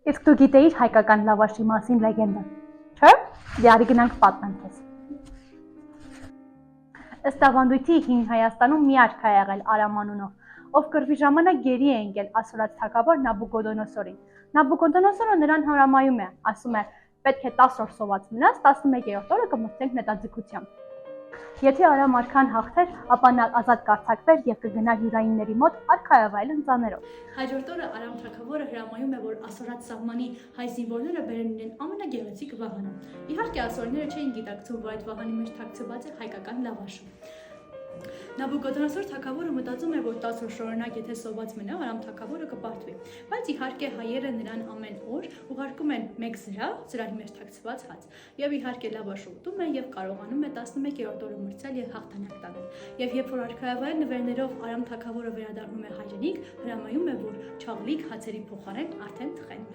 Իսկ դու գիտեիր հայկական լավաշի մասին լեգենդը, չէ՞։ Դե գնանք պատմեմ քեզ։ Ըստ ավանդույթի հին Հայաստանում մի արք է եղել Արամ անունով, ով կռվի ժամանակ գերի է ընկել ասորած թագավոր Նաբուկոդոնոսորին։ Նաբուկոդոնոսորը նրան հրամայում է, ասում է. պետք է 10 օր սոված մնաս, 11-րդ օրը կմրցենք նետաձգությամբ։ Եթե Արամ արքան հաղթեր, ապա նա ազատ կարձակվեր եւ կգնար յուրայինների մոտ արքայով այլն ծաներով։ Հաջորդ օրը Արամ թագավորը հրամայում է, որ ասորած սահմանի հայ զինվորները բերեն իրեն ամենագեղեցիկ վահանը։ Իհարկե ասորները չէին գիտակցում, որ այդ վահանի մեջ թաքցված է հայկական լավաշը։ Նաբուկոդոնոսոր թագավորը մտածում է, որ 10 օր շարունակ եթե սոված մնա, Արամ թագավորը կպարտվի։ Բայց իհարկե հայերը նրան ամեն օր ուղարկում են մեկ զրահի մեջ թաքցված հաց։ Եվ իհարկե լավաշ ուտում է եւ կարողանում է 11-րդ օրը մրցել եւ հաղթանակ տանել։ Եվ երբ որ արքայավայր նվերներով Արամ թագավորը վերադառնում է հայրենիք, հրամայում է, որ չաղլիկ հացերի փոխարեն արդեն թխեն։